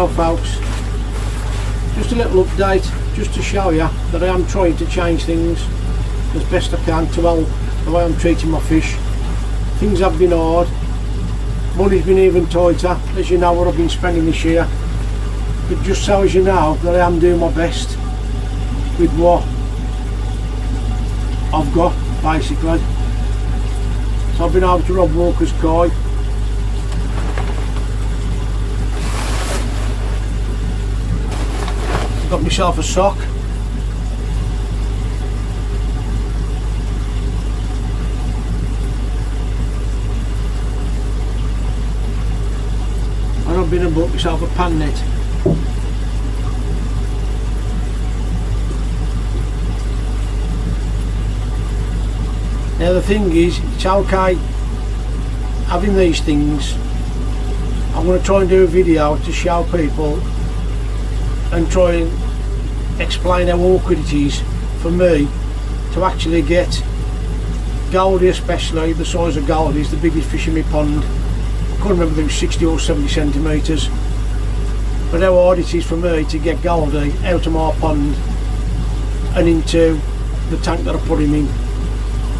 now folks, just a little update just to show you that I am trying to change things as best I can to help the way I'm treating my fish. Things have been hard, money's been even tighter, as you know what I've been spending this year, but just so as you know that I am doing my best with what I've got basically. So I've been able to rob Walker's koi. Got myself a sock. And I've been and bought myself a pan net. Now the thing is, it's okay having these things. I'm going to try and do a video to show people and try and explain how awkward it is for me to actually get Goldie, especially the size of Goldie is the biggest fish in my pond. I can't remember if it was 60 or 70 centimetres, but how hard it is for me to get Goldie out of my pond and into the tank that I put him in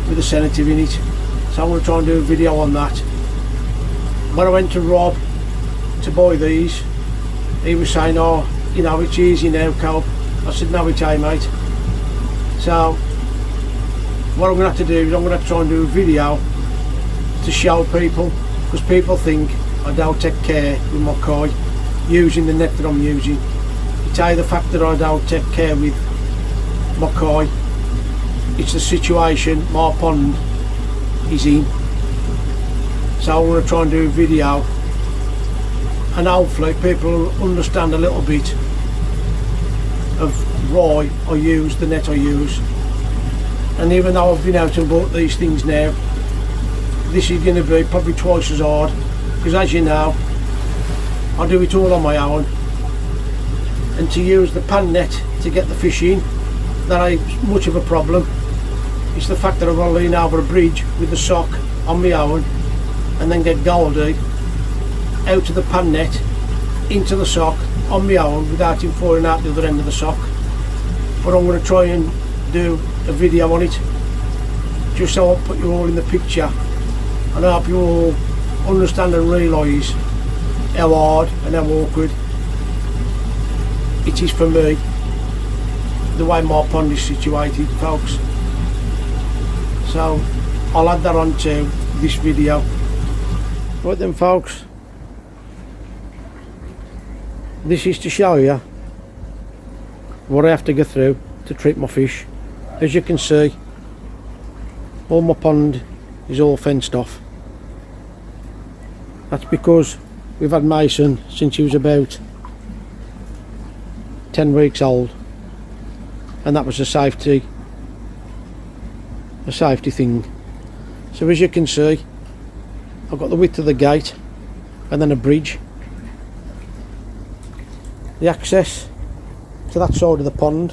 with a sedative in it. So I'm going to try and do a video on that. When I went to Rob to buy these, he was saying, oh, you know, it's easy now, Cope. I said, no, it ain't, mate. So what I'm going to have to do is I'm going to try and do a video to show people, because people think I don't take care with my koi using the net that I'm using. It's either the fact that I don't take care with my koi, it's the situation my pond is in. So I'm going to try and do a video and hopefully people will understand a little bit of why I use the net I use. And even though I've been out and bought these things now, this is going to be probably twice as hard, because as you know, I do it all on my own, and to use the pan net to get the fish in, that ain't much of a problem. It's the fact that I've got to lean over a bridge with the sock on my own and then get Goldie out of the pan net into the sock on my own without him falling out the other end of the sock. But I'm going to try and do a video on it just so I'll put you all in the picture, and I hope you all understand and realise how hard and how awkward it is for me the way my pond is situated, folks. So I'll add that on to this video. Right then folks, this is to show you what I have to go through to treat my fish. As you can see, all my pond is all fenced off. That's because we've had Mason since he was about 10 weeks old, and that was a safety thing. So as you can see, I've got the width of the gate and then a bridge. The access to that side of the pond,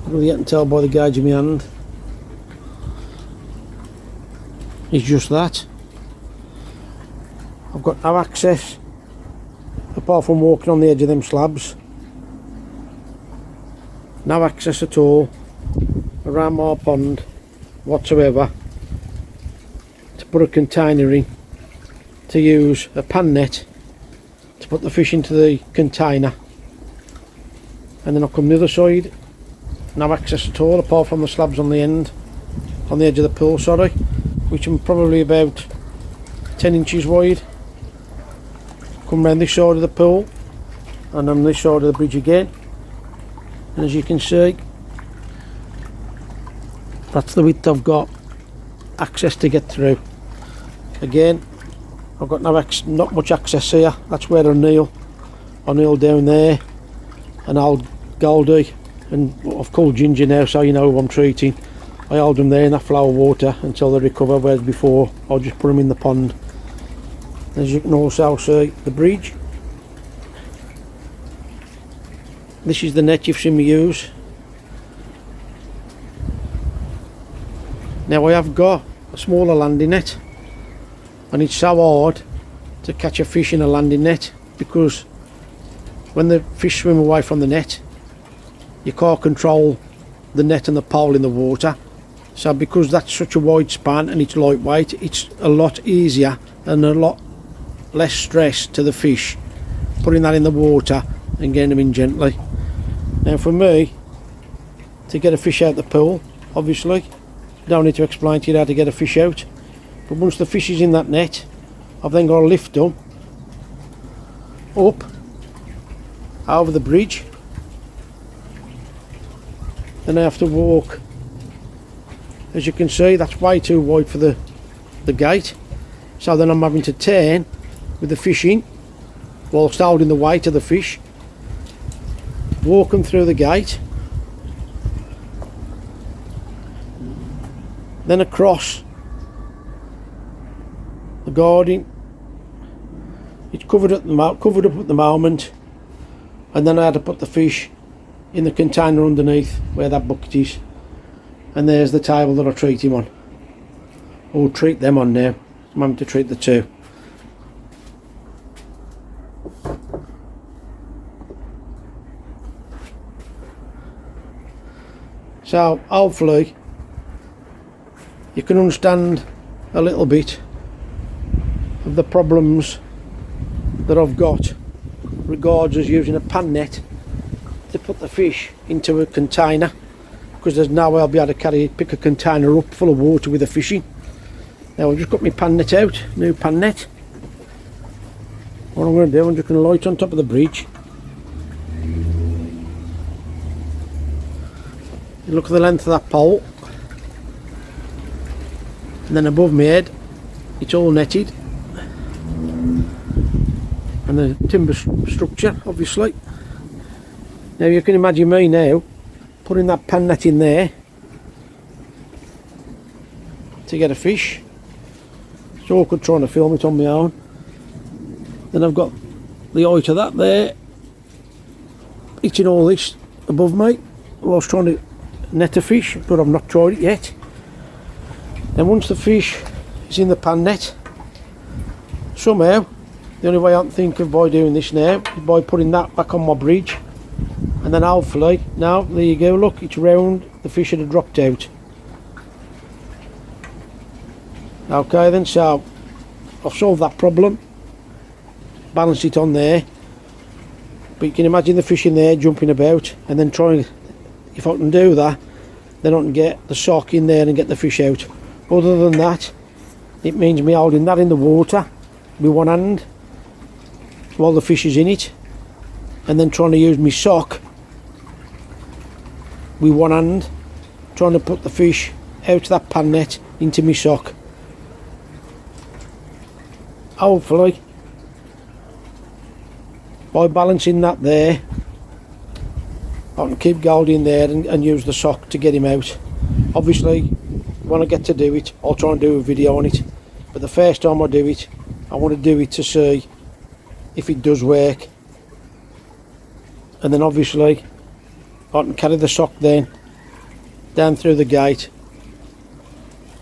you can tell by the gauge in my hand, is just that. I've got no access apart from walking on the edge of them slabs. No access at all around my pond whatsoever to put a container in, to use a pan net to put the fish into the container, and then I'll come the other side. No access at all apart from the slabs on the end, on the edge of the pool, sorry, which are probably about 10 inches wide. Come round this side of the pool and on this side of the bridge again, and as you can see, that's the width I've got access to get through. Again, I've got not much access here. That's where I kneel down there, and I'll Goldie, and I've called Ginger now so you know who I'm treating. I hold them there in that flow of water until they recover, whereas before I'll just put them in the pond. As you can also see, the bridge. This is the net you've seen me use. Now I have got a smaller landing net, and it's so hard to catch a fish in a landing net, because when the fish swim away from the net, you can't control the net and the pole in the water. So because that's such a wide span and it's lightweight, it's a lot easier and a lot less stress to the fish putting that in the water and getting them in gently. Now for me, to get a fish out the pool, obviously don't need to explain to you how to get a fish out, but once the fish is in that net, I've then got to lift them up over the bridge. Then I have to walk. As you can see, that's way too wide for the gate, so then I'm having to turn with the fish in whilst holding the weight of the fish, walk them through the gate, then across the garden. It's covered up at the moment, and then I had to put the fish in the container underneath where that bucket is, and there's the table that I treat him on, or treat them on now. I'm having to treat the two. So hopefully you can understand a little bit of the problems that I've got regards as using a pan net to put the fish into a container, because there's no way I'll be able to pick a container up full of water with the fish in. Now I've just got my pan net out, new pan net. What I'm going to do, I'm just going to light on top of the bridge. Look at the length of that pole, and then above my head it's all netted, and the timber structure obviously. Now you can imagine me now putting that pan net in there to get a fish. It's awkward trying to film it on my own. Then I've got the height of that there hitting all this above me whilst trying to net a fish, but I've not tried it yet. And once the fish is in the pan net, somehow the only way I can think of by doing this now is by putting that back on my bridge, and then hopefully, now there you go, look, it's round, the fish had dropped out. Okay then, so I've solved that problem, balance it on there, but you can imagine the fish in there jumping about, and then trying, if I can do that, then I can get the sock in there and get the fish out. Other than that, it means me holding that in the water with one hand while the fish is in it, and then trying to use my sock with one hand, trying to put the fish out of that pan net into my sock. Hopefully, by balancing that there, I can keep Goldie in there and use the sock to get him out. Obviously, when I get to do it, I'll try and do a video on it, but the first time I do it, I want to do it to see if it does work, and then obviously I can carry the sock then down through the gate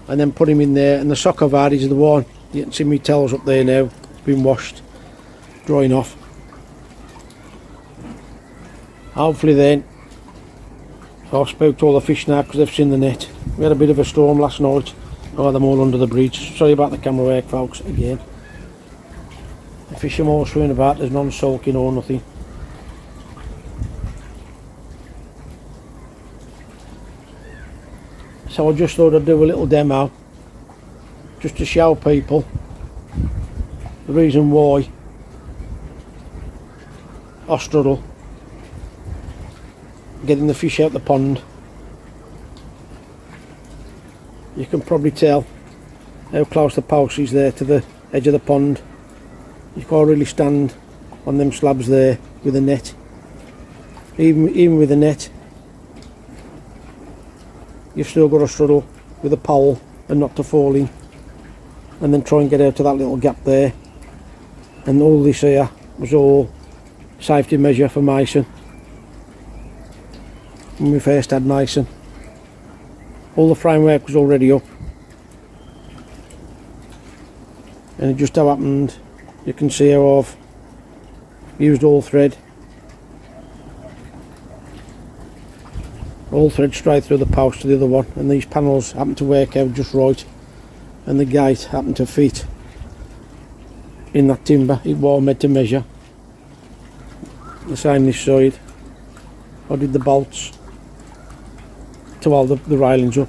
and then put him in there. And the sock I've had is the one, you can see my towels up there now, been washed, drying off. Hopefully then, I've spoke to all the fish now because they've seen the net. We had a bit of a storm last night, I had them all under the bridge. Sorry about the camera work folks again. The fish are all swimming about, there's none sulking or nothing. So I just thought I'd do a little demo just to show people the reason why I struggle getting the fish out the pond. You can probably tell how close the post is there to the edge of the pond. You can't really stand on them slabs there with a net. Even with a net, you've still got to struggle with a pole and not to fall in, and then try and get out of that little gap there. And all this here was all safety measure for Mason. When we first had Mason, all the framework was already up, and it just so happened you can see how I've used all thread straight through the post to the other one, and these panels happen to work out just right, and the gate happened to fit in that timber. It was made to measure. The same this side. I did the bolts to hold the railings up,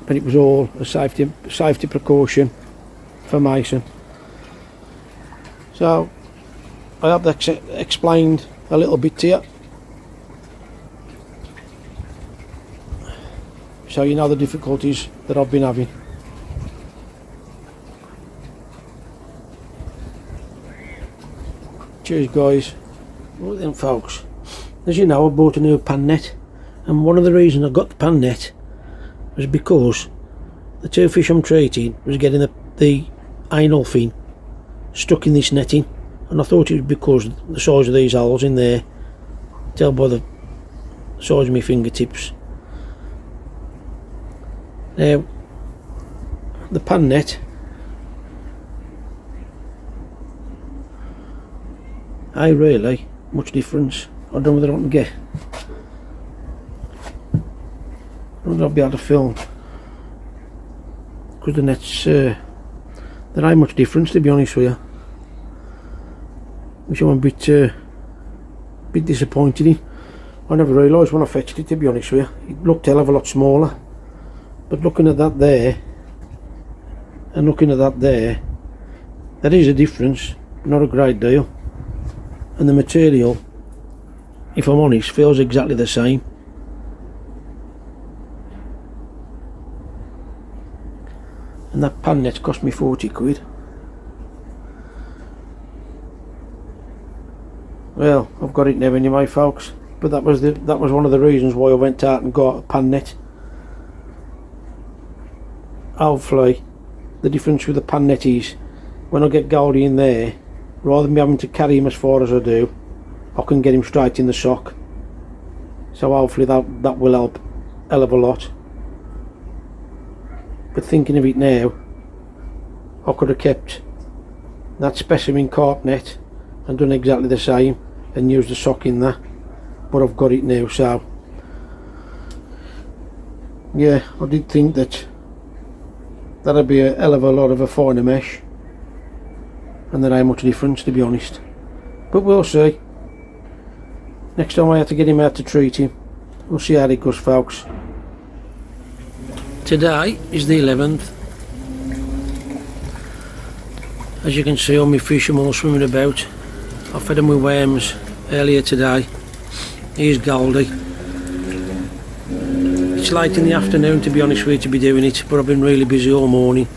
but it was all a safety precaution for mason. So I hope that explained a little bit to you, so you know the difficulties that I've been having. Cheers guys. Well then folks, as you know, I bought a new pan net, and one of the reasons I got the pan net was because the two fish I'm treating was getting the anal fin stuck in this netting, and I thought it was because the size of these holes in there, tell by the size of my fingertips. Now the pan net, ain't really much difference. I don't know whether I can get, I'll be able to film, because the nets, there ain't much difference, to be honest with you, which I'm a bit disappointed in. I never realised when I fetched it, to be honest with you. It looked a hell of a lot smaller, but looking at that there and looking at that there, there is a difference, not a great deal, and the material, if I'm honest, feels exactly the same. And that pan net cost me 40 quid. Well, I've got it now anyway folks, but that was one of the reasons why I went out and got a pan net. Hopefully the difference with the pan net is, when I get Goldie in there, rather than me having to carry him as far as I do, I can get him straight in the sock. So hopefully that will help a hell of a lot. But thinking of it now, I could have kept that specimen carp net and done exactly the same and used the sock in that, but I've got it now. So yeah, I did think that'd be a hell of a lot of a finer mesh, and there ain't much difference, to be honest, but we'll see. Next time I have to get him out to treat him, we'll see how it goes folks. Today is the 11th. As you can see, all my fish are all swimming about. I fed them with worms earlier today. Here's Goldie. It's late in the afternoon, to be honest with you, to be doing it, but I've been really busy all morning.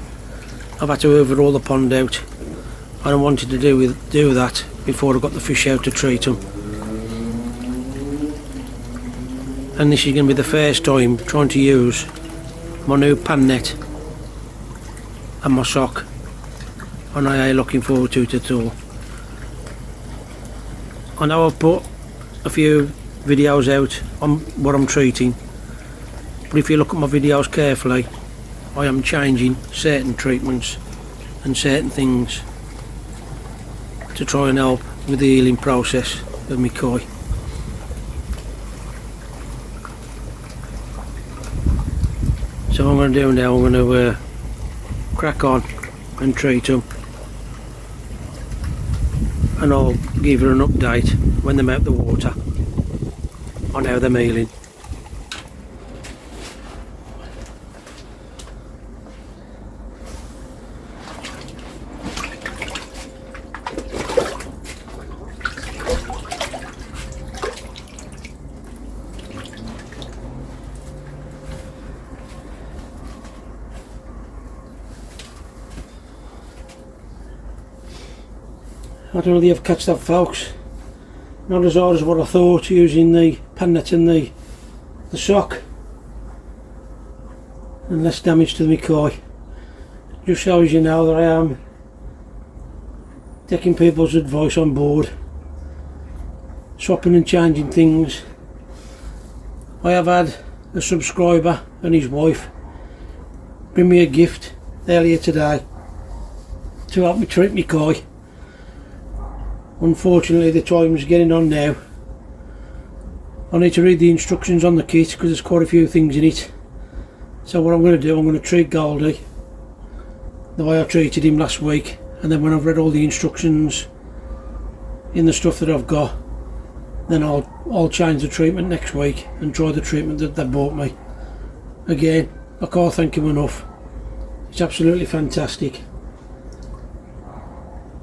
I've had to overhaul the pond out, and I wanted to do that before I got the fish out to treat them. And this is going to be the first time trying to use my new pan net and my sock, and I ain't looking forward to it at all. I know I've put a few videos out on what I'm treating, but if you look at my videos carefully, I am changing certain treatments and certain things to try and help with the healing process of my koi. So what I'm going to do now, I'm going to crack on and treat them, and I'll give you an update when they're out the water on how they're healing. I don't know if you've catched that folks, not as hard as what I thought using the pan net and the sock, and less damage to the koi. Just shows you now that I am taking people's advice on board, swapping and changing things. I have had a subscriber and his wife bring me a gift earlier today to help me treat my koi. Unfortunately the time's getting on now. I need to read the instructions on the kit because there's quite a few things in it. So what I'm going to do, I'm going to treat Goldie the way I treated him last week, and then when I've read all the instructions in the stuff that I've got, then I'll change the treatment next week and try the treatment that they bought me. Again, I can't thank him enough. It's absolutely fantastic.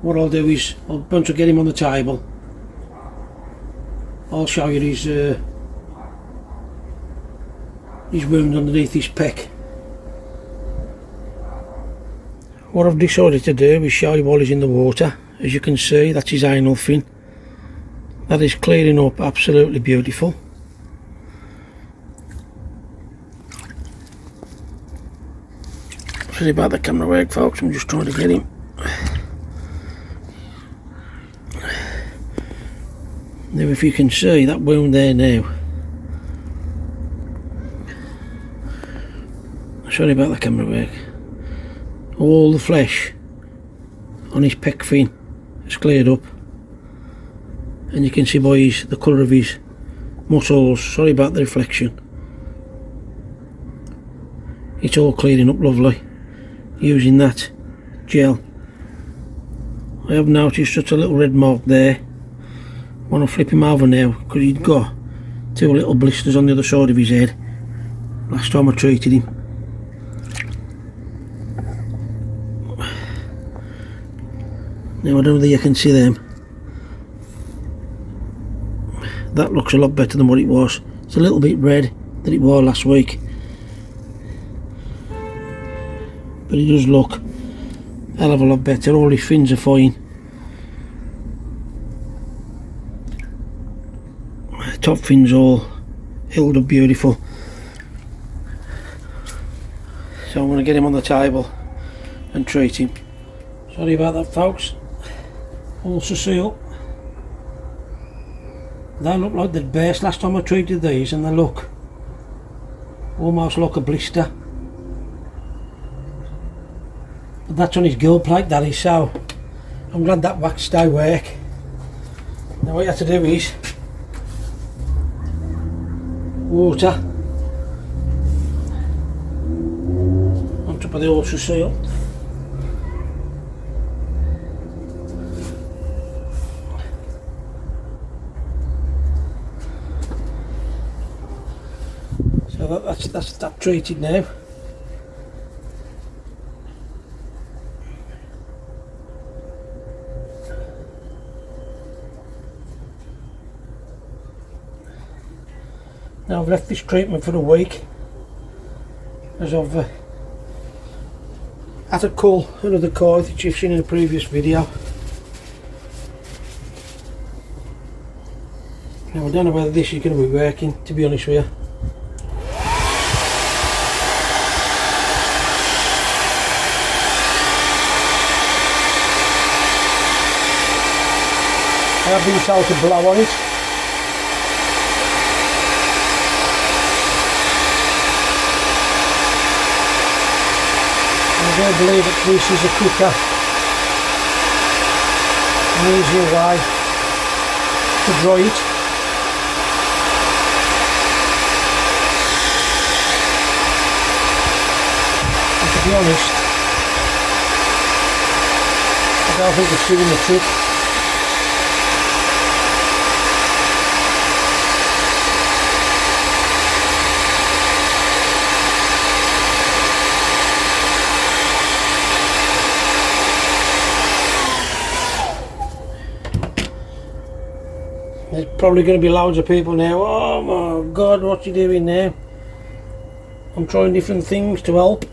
What I'll do is, once I get him on the table, I'll show you his wound underneath his pec. What I've decided to do is show you while he's in the water. As you can see, that's his anal fin. That is clearing up absolutely beautiful. Sorry about the camera work, folks, I'm just trying to get him. Now if you can see that wound there now. Sorry about the camera work. All the flesh on his pec fin has cleared up, and you can see by the colour of his muscles, sorry about the reflection, it's all clearing up lovely using that gel. I have noticed just a little red mark there. I want to flip him over now because he'd got 2 little blisters on the other side of his head last time I treated him. Now I don't know whether you can see them. That looks a lot better than what it was. It's a little bit red than it was last week, but it does look a hell of a lot better. All his fins are fine. Top fins all held up beautiful. So I'm going to get him on the table and treat him. Sorry about that, folks. Also seal. They look like they'd burst last time I treated these, and they look almost like a blister. But that's on his gill plate, that is, so I'm glad that wax stay work. Now what you have to do is water on top of the ulcer seal. So that's that treated now. Now I've left this treatment for a week, as I've had to cull another koi that you've seen in a previous video. Now I don't know whether this is going to be working, to be honest with you. I have been told to blow on it. I do believe that this is a quicker and easier way to dry it. And to be honest, I don't think it's doing the trick. There's probably going to be loads of people now, oh my god, what's he doing now? I'm trying different things to help.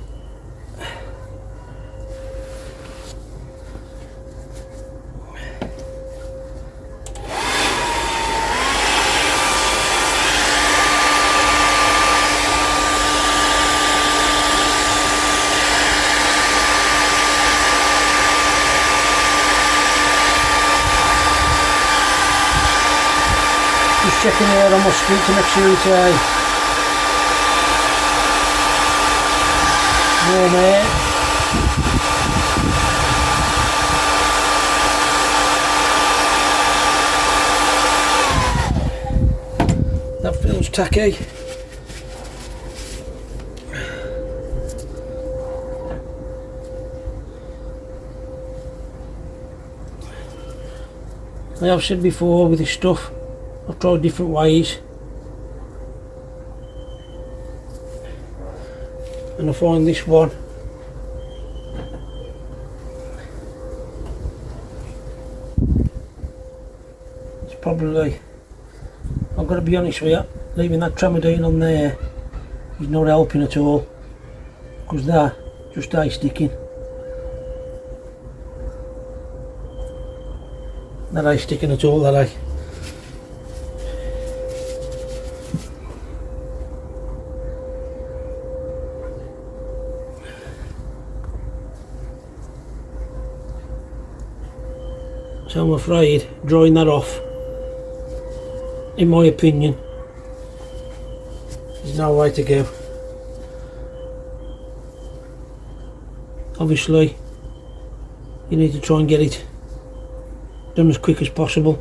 Just checking out on my street to make sure it's warm air. That feels tacky. I have said before with this stuff, I've tried different ways, and I find this one it's probably, I've got to be honest with you, leaving that tramadine on there is not helping at all, because that just ain't sticking. That ain't sticking at all, that ain't. So I'm afraid drawing that off, in my opinion, there's no way to go. Obviously you need to try and get it done as quick as possible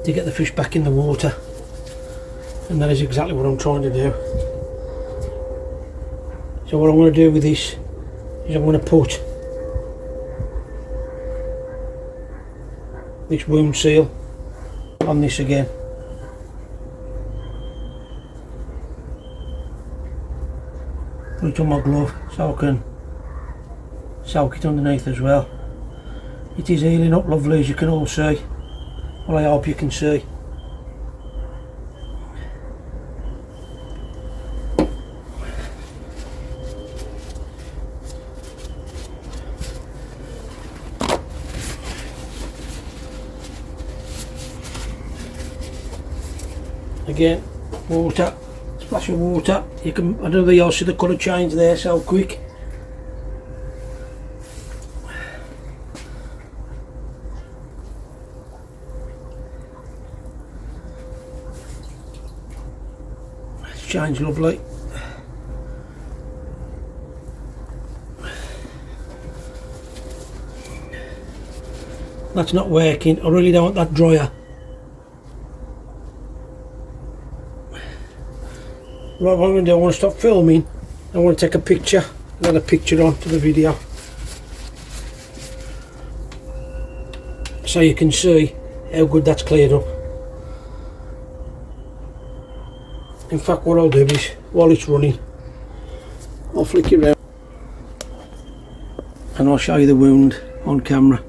to get the fish back in the water, and that is exactly what I'm trying to do. So what I'm going to do with this is I'm going to put this wound seal on this again. Put it on my glove so I can soak it underneath as well. It is healing up lovely, as you can all see. Well, I hope you can see. Again, water, splash of water. You can, I don't know if you'll see the colour change there so quick. It's changed lovely. That's not working. I really don't want that dryer. Right, what I'm going to do, I want to stop filming, I want to take a picture, and add a picture onto the video, so you can see how good that's cleared up. In fact, what I'll do is, while it's running, I'll flick it around and I'll show you the wound on camera.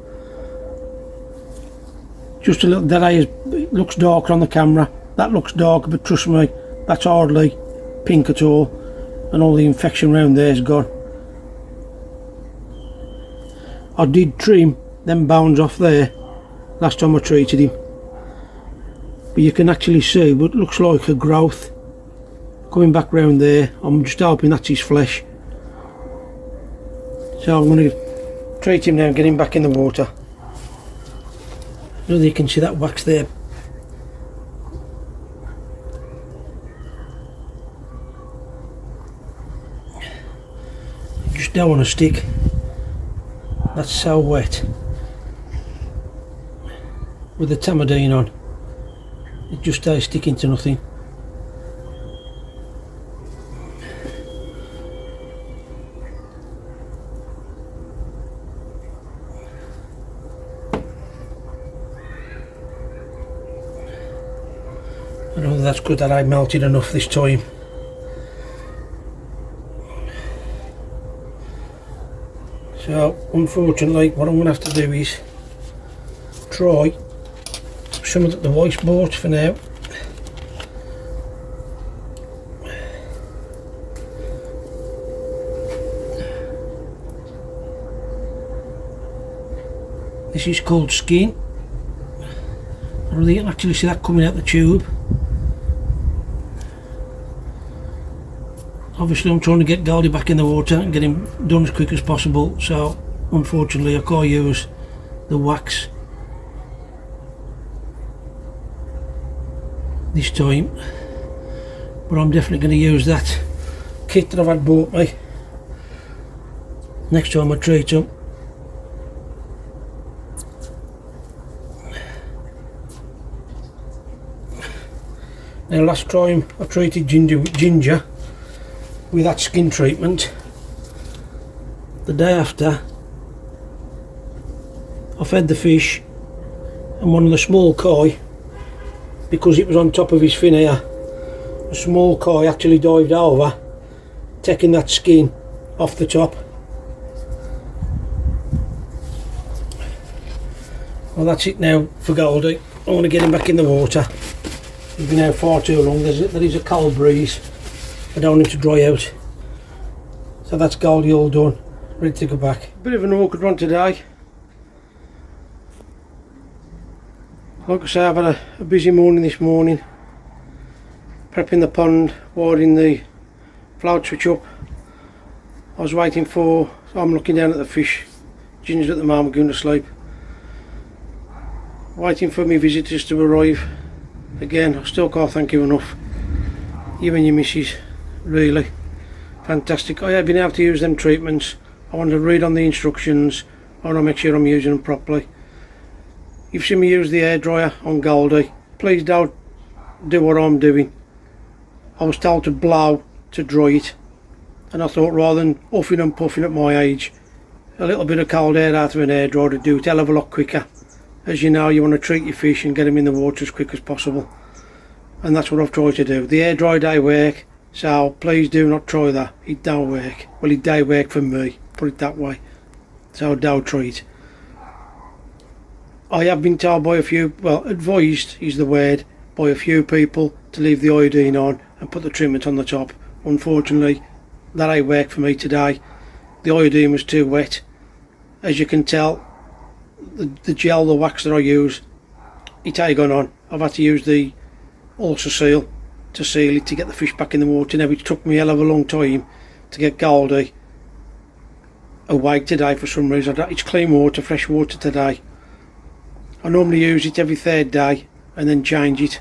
Just a little, that eye looks darker on the camera, that looks darker, but trust me, that's hardly pink at all, and all the infection around there is gone. I did trim them bones off there last time I treated him, but you can actually see what looks like a growth coming back round there. I'm just hoping that's his flesh. So I'm going to treat him now and get him back in the water. I know that you can see that wax there. Just don't want to stick, that's so wet. With the tamadine on, it just stays sticking to nothing. I know that's good that I melted enough this time. So unfortunately what I'm going to have to do is try some of the white sport for now. This is called skin. I really can actually see that coming out the tube. Obviously I'm trying to get Goldie back in the water and get him done as quick as possible, so unfortunately I can't use the wax this time, but I'm definitely going to use that kit that I've had bought me next time I treat him. Now last time I treated ginger with that skin treatment, the day after I fed the fish, and one of the small koi, because it was on top of his fin here, a small koi actually dived over, taking that skin off the top. Well, that's it now for Goldie. I want to get him back in the water. He's been out far too long. There is a cold breeze. I don't want him to dry out. So that's Goldie all done, ready to go back. Bit of an awkward one today. Like I say, I've had a busy morning this morning, prepping the pond, wiring the float switch up. I was waiting for, I'm looking down at the fish. Ginger's at the moment going to sleep. Waiting for my visitors to arrive. Again, I still can't thank you enough. You and your missus, really fantastic. I have been able to use them treatments. I want to read on the instructions. I want to make sure I'm using them properly. You've seen me use the hairdryer on Goldie. Please don't do what I'm doing. I was told to blow to dry it, and I thought rather than huffing and puffing at my age, a little bit of cold air out of an hairdryer to do it a hell of a lot quicker. As you know, you want to treat your fish and get them in the water as quick as possible, and that's what I've tried to do. The hairdryer don't work, so please do not try that. It don't work. Well, it don't work for me, put it that way. So don't try it. I have been told by a few, well, advised is the word, by a few people to leave the iodine on and put the treatment on the top. Unfortunately, that ain't worked for me today. The iodine was too wet. As you can tell, the gel, the wax that I use, it ain't gone on. I've had to use the ulcer seal to seal it to get the fish back in the water. Now, it took me a hell of a long time to get Goldie awake today for some reason. It's clean water, fresh water today. I normally use it every third day and then change it,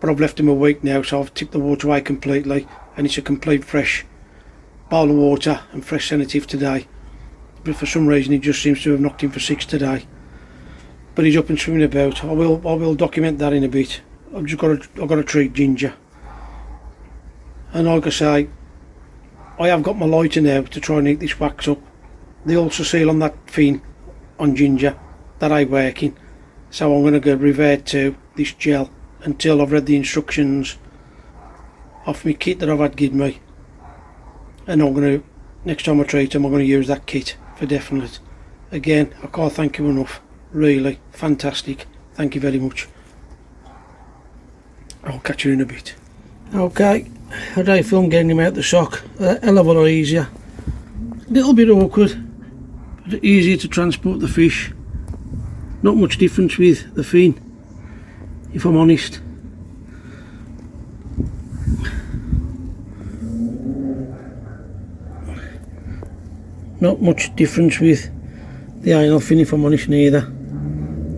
but I've left him a week now, so I've tipped the water away completely, and it's a complete fresh bowl of water and fresh sedative today. But for some reason he just seems to have knocked him for 6 today. But he's up and swimming about. I will document that in a bit. I've got to treat Ginger. And like I say, I have got my lighter now to try and eat this wax up. The ulcer seal on that fin on Ginger, that ain't working. So I'm going to go revert to this gel until I've read the instructions off my kit that I've had given me. And I'm going to, next time I treat him, I'm going to use that kit for definite. Again, I can't thank you enough. Really fantastic. Thank you very much. I'll catch you in a bit. Okay, how do I film getting him out the sock? A hell of a lot easier. A little bit awkward, but easier to transport the fish. Not much difference with the fin, if I'm honest. Not much difference with the anal fin, if I'm honest, neither.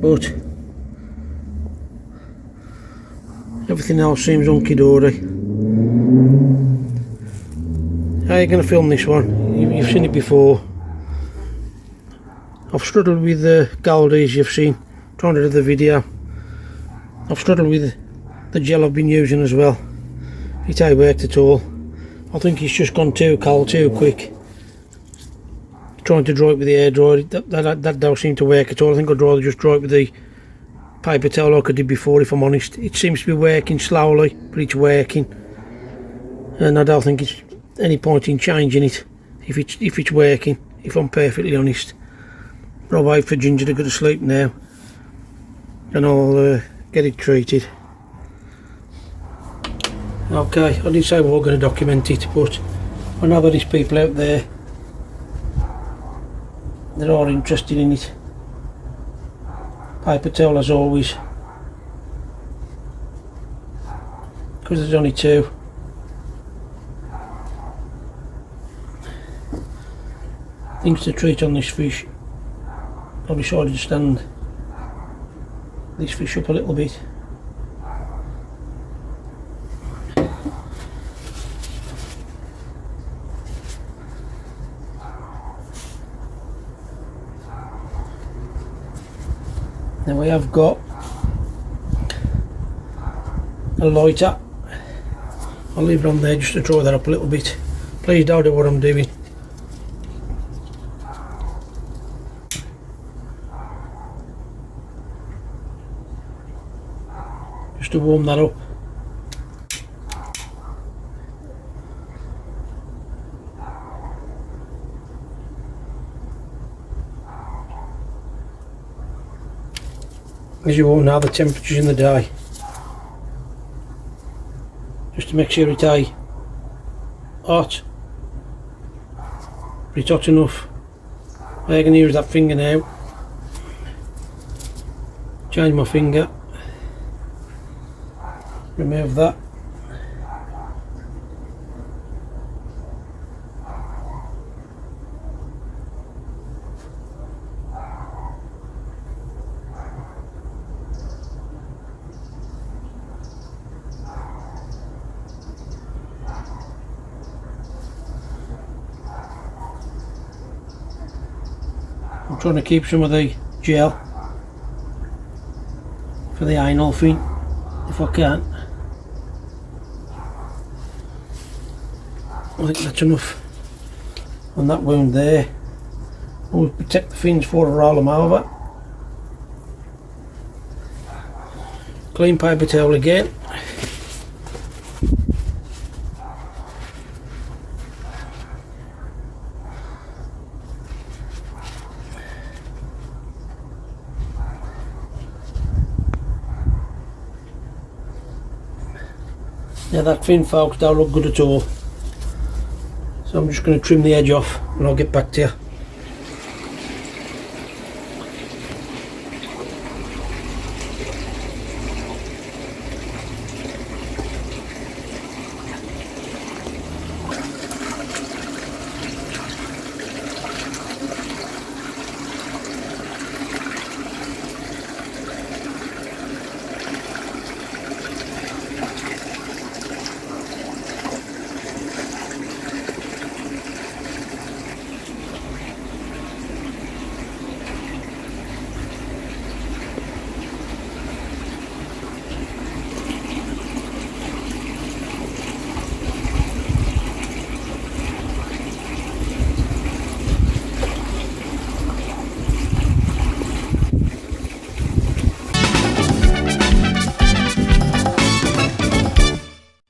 But everything else seems hunky-dory. How are you going to film this one? You've seen it before. I've struggled with the Goldies, you've seen, trying to do the video. I've struggled with the gel I've been using as well. It ain't worked at all. I think it's just gone too cold too quick. Trying to dry it with the air dryer, that don't seem to work at all. I think I'd rather just dry it with the paper towel like I did before, if I'm honest. It seems to be working slowly, but it's working. And I don't think it's any point in changing it if it's working, if I'm perfectly honest. But I'll wait for Ginger to go to sleep now, and I'll get it treated. Okay, I didn't say we were going to document it, but I know that there's people out there that are interested in it. Paper towel as always, because there's only 2. Things to treat on this fish. I'll be sure to stand this fish up a little bit. Now we have got a lighter I'll leave it on there just to draw that up a little bit. Please don't do what I'm doing. Just to warm that up. As you all know, the temperatures in the day, just to make sure it's hot, but it's hot enough. All I can use that finger now, change my finger, remove that. I'm trying to keep some of the gel for the anal thing if I can. I think that's enough on that wound there. Always protect the fins before I roll them over. Clean paper towel again. Now that fin, folks, don't look good at all, so I'm just going to trim the edge off and I'll get back to you.